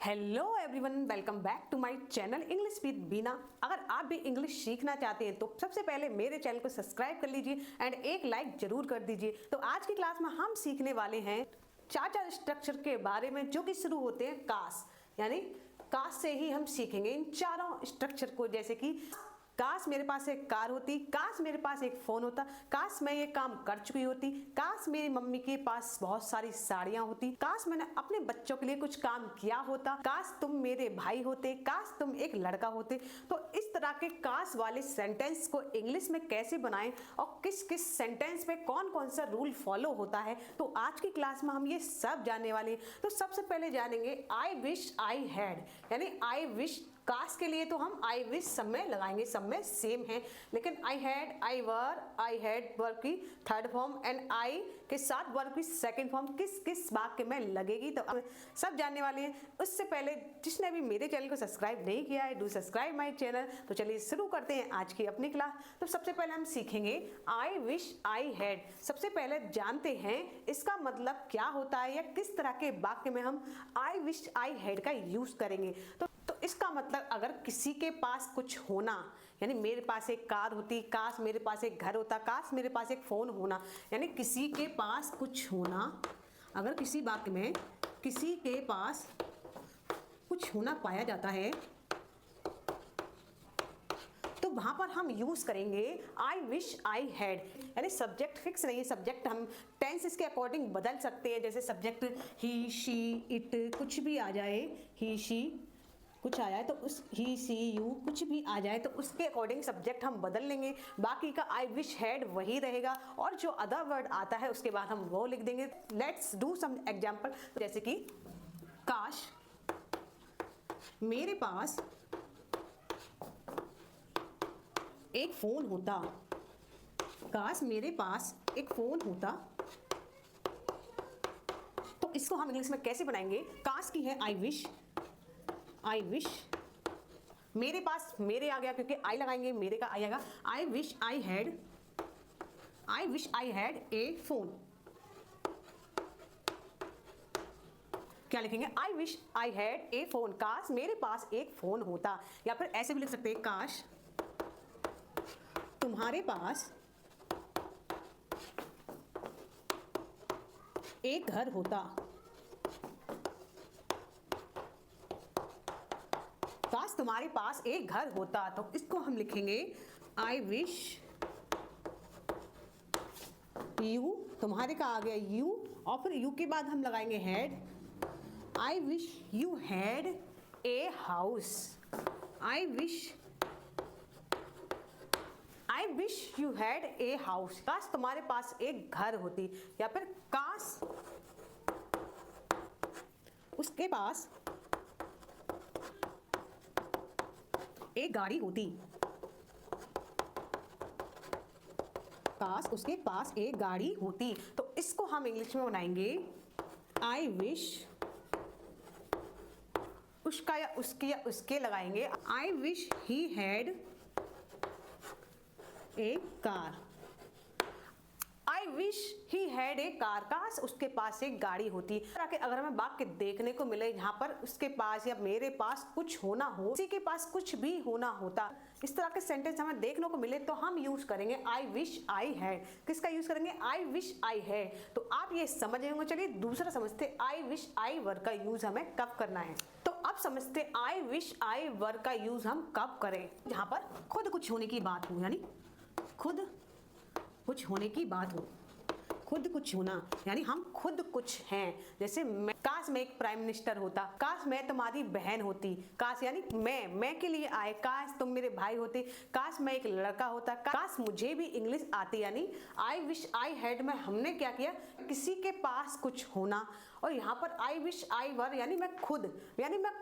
Hello everyone, welcome back to my channel English with Beena. अगर आप भी इंग्लिश सीखना चाहते हैं तो सबसे पहले मेरे चैनल को सब्सक्राइब कर लीजिए एंड एक लाइक जरूर कर दीजिए। तो आज की क्लास में हम सीखने वाले हैं चार स्ट्रक्चर के बारे में जो कि शुरू होते हैं काश, यानी काश से ही हम सीखेंगे इन चारों स्ट्रक्चर को। जैसे कि काश मेरे पास एक कार होती, काश मेरे पास एक फोन होता, काश मैं ये काम कर चुकी होती, काश मेरी मम्मी के पास बहुत सारी साड़ियां होती, काश मैंने अपने बच्चों के लिए कुछ काम किया होता, काश तुम मेरे भाई होते, काश तुम एक लड़का होते। तो इस तरह के काश वाले सेंटेंस को इंग्लिश में कैसे बनाएं और किस किस सेंटेंस में कौन कौन सा रूल फॉलो होता है, तो आज की क्लास में हम ये सब जानने वाले हैं। तो सबसे पहले जानेंगे आई विश आई हैड, यानी आई विश काश के लिए तो हम आई विश सब में लगाएंगे, सब में सेम है। लेकिन आई had, I were, I had verb की थर्ड फॉर्म एंड आई के साथ वर्ब की सेकंड फॉर्म किस किस वाक्य में लगेगी, तो अब सब जानने वाले हैं। उससे पहले जिसने भी मेरे चैनल को सब्सक्राइब नहीं किया है, डू सब्सक्राइब माय चैनल। तो चलिए शुरू करते हैं आज की अपनी क्लास। तो सबसे पहले हम सीखेंगे आई विश आई हैड। सबसे पहले जानते हैं इसका मतलब क्या होता है या किस तरह के वाक्य में हम आई विश आई हैड का यूज करेंगे। तो इसका मतलब अगर किसी के पास कुछ होना, यानी मेरे पास एक कार होती, काश मेरे पास एक घर होता, काश मेरे पास एक फोन होना, यानी किसी के पास कुछ होना। अगर किसी वाक्य में किसी के पास कुछ होना पाया जाता है तो वहां पर हम यूज करेंगे आई विश आई हैड। यानी सब्जेक्ट फिक्स नहीं है, सब्जेक्ट हम टेंस इसके अकॉर्डिंग बदल सकते हैं। जैसे सब्जेक्ट ही शी इट कुछ भी आ जाए, ही शी कुछ आ जाए तो उस ही सी यू कुछ भी आ जाए तो उसके अकॉर्डिंग सब्जेक्ट हम बदल लेंगे। बाकी का आई विश हैड वही रहेगा और जो अदर वर्ड आता है उसके बाद हम वो लिख देंगे। Let's do some example. जैसे कि काश मेरे पास एक फोन होता, काश मेरे पास एक फोन होता। तो इसको हम इंग्लिश में कैसे बनाएंगे? काश की है आई विश, आई विश मेरे पास, मेरे आ गया क्योंकि आई लगाएंगे, मेरे का आई आएगा। आई wish I had, I wish I had a phone. क्या लिखेंगे? आई wish I had a phone, काश मेरे पास एक फोन होता। या फिर ऐसे भी लिख सकते हैं, काश तुम्हारे पास एक घर होता, काश तुम्हारे पास एक घर होता। तो इसको हम लिखेंगे आई विश यू, तुम्हारे का आ गया यू और फिर यू के बाद हम लगाएंगे had. I wish you had a house, I wish you had a house, काश तुम्हारे पास एक घर होती। या फिर काश उसके पास एक गाड़ी होती, काश उसके पास एक गाड़ी होती। तो इसको हम इंग्लिश में बनाएंगे आई विश, उसका या उसके या उसके लगाएंगे, I wish he had a car, I wish he had a car, काश उसके पास एक गाड़ी होती। अगर हमें वाक्य देखने को मिले जहां पर उसके पास या मेरे पास कुछ होना हो, किसी के पास कुछ भी होना होता, इस तरह के सेंटेंस हमें देखने को मिले तो हम यूज करेंगे आई विश आई हैड। किसका यूज करेंगे? आई विश आई हैड। तो आप ये समझ होंगे। चलिए दूसरा समझते, आई विश आई वर्ब का यूज हमें कब करना है। तो अब समझते आई विश आई वर्ब का यूज हम कब करें, जहां पर खुद कुछ होने की बात हो, यानी खुद कुछ होने की बात हो। खुद कुछ होना यानी हम खुद कुछ हैं। जैसे काश मैं एक प्राइम मिनिस्टर होता, काश मैं तुम्हारी बहन होती, काश यानी मैं के लिए आए, काश तुम मेरे भाई होते, काश मैं एक लड़का होता, काश मुझे भी इंग्लिश आती। यानी आई विश आई हैड में हमने क्या किया? किसी के पास कुछ होना। और यहाँ पर आई विश आई वर यानी मैं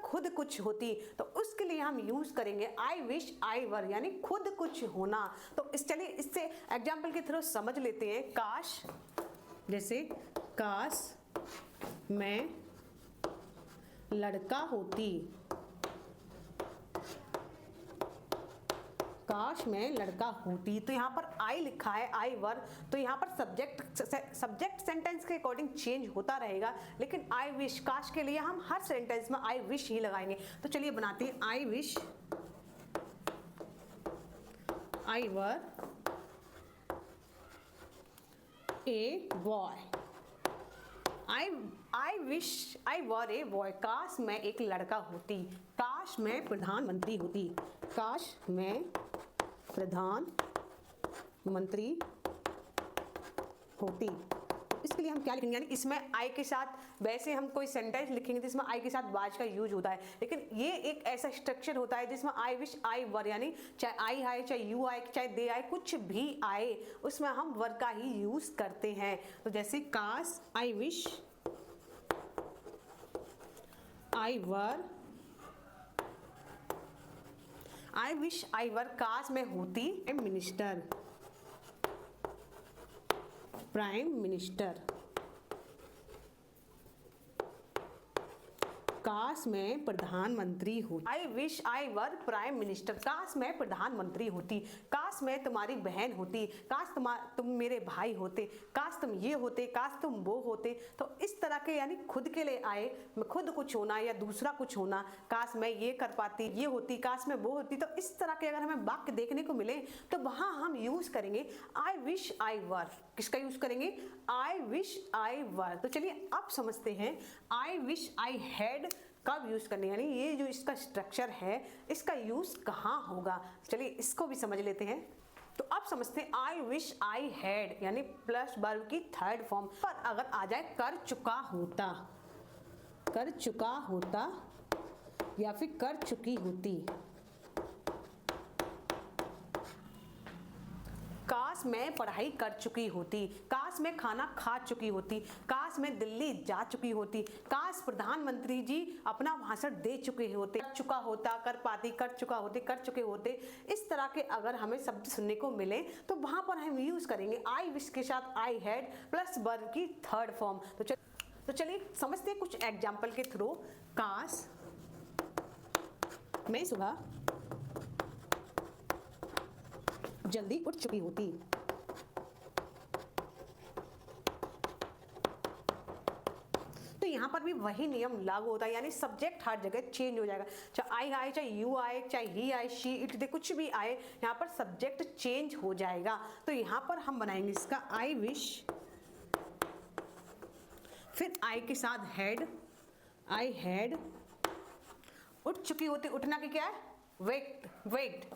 खुद कुछ होती, तो उसके लिए हम यूज करेंगे आई विश आई वर यानी खुद कुछ होना। तो चलिए इससे एग्जाम्पल के थ्रू समझ लेते हैं। काश, जैसे काश मैं लड़का होती, काश मैं लड़का होती। तो यहाँ पर आई लिखा है, आई वर, तो यहाँ पर सब्जेक्ट सेंटेंस के अकॉर्डिंग चेंज होता रहेगा, लेकिन आई विश, काश के लिए हम हर सेंटेंस में आई विश ही लगाएंगे। तो चलिए बनाते हैं, आई wish I were a boy. I wish I were a boy, काश मैं एक लड़का होती। काश मैं प्रधानमंत्री होती। काश मैं प्रधानमंत्री होती। इसके लिए हम क्या लिखेंगे, यानी इसमें आई के साथ, वैसे हम कोई सेंटेंस लिखेंगे तो इसमें आई के साथ वाज का यूज होता है, लेकिन ये एक ऐसा स्ट्रक्चर होता है जिसमें आई विश आई वर, यानी चाहे आई आए, चाहे यू आए, चाहे दे आए, कुछ भी आए, उसमें हम वर का ही यूज करते हैं। तो जैसे काश आई विश आई वर, आई विश आई वर, काश मैं होती मिनिस्टर, प्राइम मिनिस्टर। काश मैं प्रधानमंत्री होती। I wish I were prime minister, काश मैं प्रधानमंत्री होती। काश मैं तुम्हारी बहन होती। काश तुम मेरे भाई होते। काश तुम ये होते, काश तुम वो होते। तो इस तरह के, यानी खुद के लिए आए, खुद कुछ होना या दूसरा कुछ होना, काश मैं ये कर पाती, ये होती, काश मैं वो होती। तो इस तरह के अगर हमें वाक्य देखने को मिले तो वहां हम यूज करेंगे आई विश आई वर। किसका यूज करेंगे, आई विश आई वर। तो चलिए अब समझते हैं आई विश आई हैड कब यूज करने, यानी ये जो इसका स्ट्रक्चर है इसका यूज कहाँ होगा। चलिए इसको भी समझ लेते हैं। तो अब समझते हैं आई विश आई हैड, यानी प्लस वर्ब की थर्ड फॉर्म पर अगर आ जाए कर चुका होता, कर चुका होता या फिर कर चुकी होती। काश मैं पढ़ाई कर चुकी होती। काश मैं खाना खा चुकी होती। काश मैं दिल्ली जा चुकी होती। काश प्रधानमंत्री जी अपना भाषण दे चुके होते। कर चुका होता, कर पाती, कर चुका होते, कर चुके होते। इस तरह के अगर हमें शब्द सुनने को मिले तो वहां पर हम यूज करेंगे आई विश के साथ आई हैड प्लस वर्ब की थर्ड फॉर्म। तो चलिए समझते हैं कुछ एग्जाम्पल के थ्रू। काश मैं सुबह जल्दी उठ चुकी होती। तो यहां पर भी वही नियम लागू होता है, यानी सब्जेक्ट हर जगह चेंज हो जाएगा। चाहे आई आए, चाहे यू आए, चाहे ही आए, शी इट दे, कुछ भी आए, यहां पर सब्जेक्ट चेंज हो जाएगा। तो यहां पर हम बनाएंगे इसका आई विश, फिर आई के साथ हैड, आई हैड उठ चुकी होती। उठना की क्या है, वेट, वेट,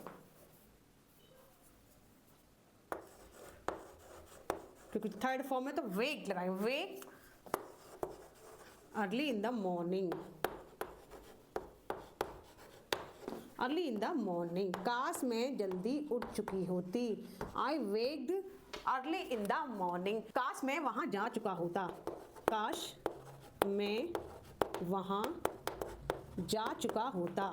क्योंकि थर्ड फॉर्म में तो वेक लगाए, wake early in the morning, early in the morning. काश मैं जल्दी उठ चुकी होती। I waked early in the morning. काश मैं वहां जा चुका होता। काश मैं वहां जा चुका होता।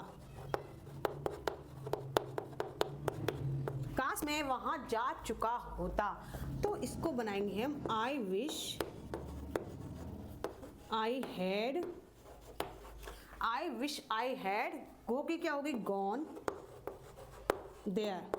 काश मैं वहां जा चुका होता। तो इसको बनाएंगे हम I wish I had, I wish I had, go की क्या होगी, gone there.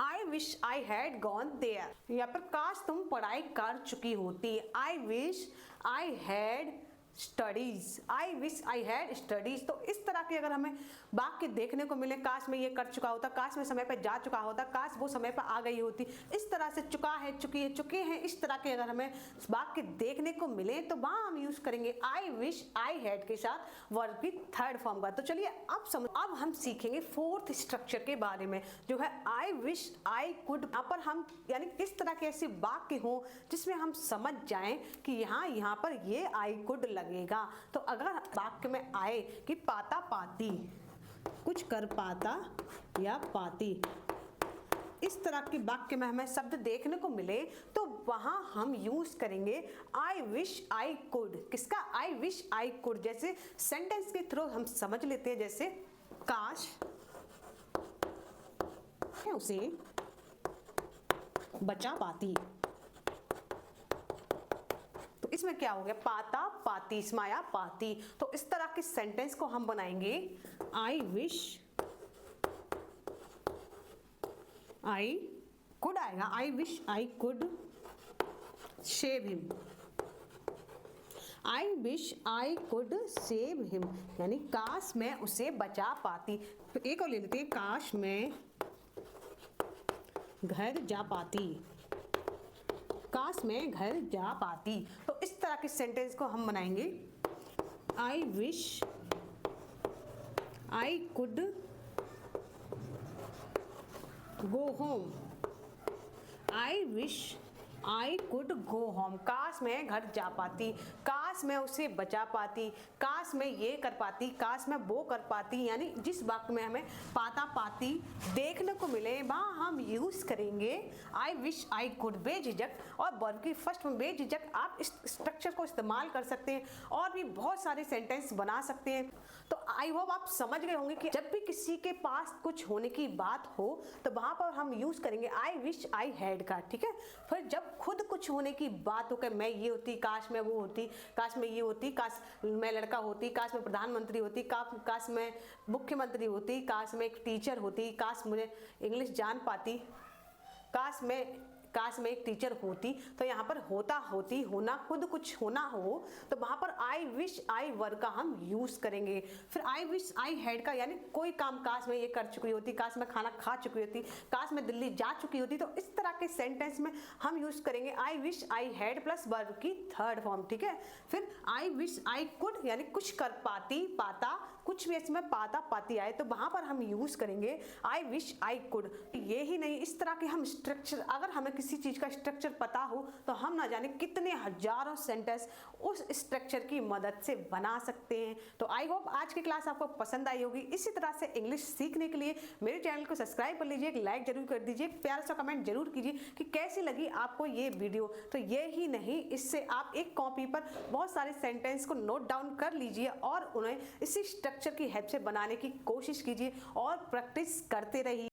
I wish I had gone there. यहाँ पर काश तुम पढ़ाई कर चुकी होती। I wish I had studies, I wish I had studies. तो इस तरह के अगर हमें वाक्य देखने को मिले, काश में ये कर चुका होता, काश में समय पर जा चुका होता, काश वो समय पर आ गई होती, इस तरह से चुका है, चुकी है, चुके हैं, इस तरह के अगर हमें वाक्य देखने को मिले तो वहां हम यूज करेंगे आई विश आई हैड के साथ वर्ब की थर्ड फॉर्म का। तो चलिए अब हम सीखेंगे फोर्थ स्ट्रक्चर के बारे में, जो है आई विश आई कुड। यहाँ पर हम यानी किस तरह के ऐसे वाक्य हो जिसमें हम समझ जाएं कि यहाँ पर ये आई कुड लगेगा। तो अगर वाक्य में आए कि पाता पाती, कुछ कर पाता या पाती, इस तरह के वाक्य में हमें शब्द देखने को मिले तो वहां हम यूज करेंगे आई विश आई कुड। किसका, आई विश आई कुड। जैसे सेंटेंस के थ्रू हम समझ लेते हैं, जैसे काश मैं उसे बचा पाती। तो इसमें क्या हो गया, पाता पाती, स्माया पाती। तो इस तरह के सेंटेंस को हम बनाएंगे आई विश आई कुड आएगा, आई wish I could save him. I wish I could save him यानी काश मैं उसे बचा पाती। एक और ले लेते हैं, काश मैं घर जा पाती, काश मैं घर जा पाती। तो इस तरह के सेंटेंस को हम बनाएंगे, आई wish I could go home, I wish I could go home, काश मैं घर जा पाती, काश मैं उसे बचा पाती, काश मैं ये कर पाती, काश मैं वो कर पाती। यानी जिस वक्त में हमें पाता पाती देखने को मिले वहाँ हम यूज़ करेंगे आई विश आई कुड बेझिझक, और वर्ब की फर्स्ट में बेझिझक आप इस स्ट्रक्चर को इस्तेमाल कर सकते हैं और भी बहुत सारे सेंटेंस बना सकते हैं। तो आई होप आप समझ गए होंगे कि जब भी किसी के पास कुछ होने की बात हो तो वहाँ पर हम यूज़ करेंगे आई विश आई हैड का, ठीक है। फिर जब खुद कुछ होने की बात हो कि मैं ये होती, काश मैं वो होती, काश मैं ये होती, काश मैं लड़का होती, काश मैं प्रधानमंत्री होती, काश मैं मुख्यमंत्री होती, काश मैं एक टीचर होती, काश मुझे इंग्लिश जान पाती, काश मैं एक टीचर होती। तो यहाँ पर होता होती होना खुद कुछ होना हो तो वहाँ पर आई विश आई वर्ब का हम यूज़ करेंगे। फिर आई विश आई हैड का यानी कोई काम काश मैं ये कर चुकी होती, काश मैं खाना खा चुकी होती, काश मैं दिल्ली जा चुकी होती। तो इस तरह के सेंटेंस में हम यूज़ करेंगे आई wish I had plus verb की थर्ड फॉर्म, ठीक है। फिर आई विश आई कुड यानी कुछ कर पाती पाता, कुछ भी इसमें पाता पाती आए तो वहाँ पर हम यूज़ करेंगे आई विश आई कुड। ये ही नहीं, इस तरह के हम स्ट्रक्चर, अगर हमें किसी चीज़ का स्ट्रक्चर पता हो तो हम ना जाने कितने हजारों सेंटेंस उस स्ट्रक्चर की मदद से बना सकते हैं। तो आई होप आज की क्लास आपको पसंद आई होगी। इसी तरह से इंग्लिश सीखने के लिए मेरे चैनल को सब्सक्राइब कर लीजिए, एक लाइक जरूर कर दीजिए, एक प्यारा सा कमेंट जरूर कीजिए कि कैसी लगी आपको ये वीडियो। तो ये ही नहीं, इससे आप एक कॉपी पर बहुत सारे सेंटेंस को नोट डाउन कर लीजिए और उन्हें इसी स्ट्रक्चर की हेल्प से बनाने की कोशिश कीजिए और प्रैक्टिस करते रहिए।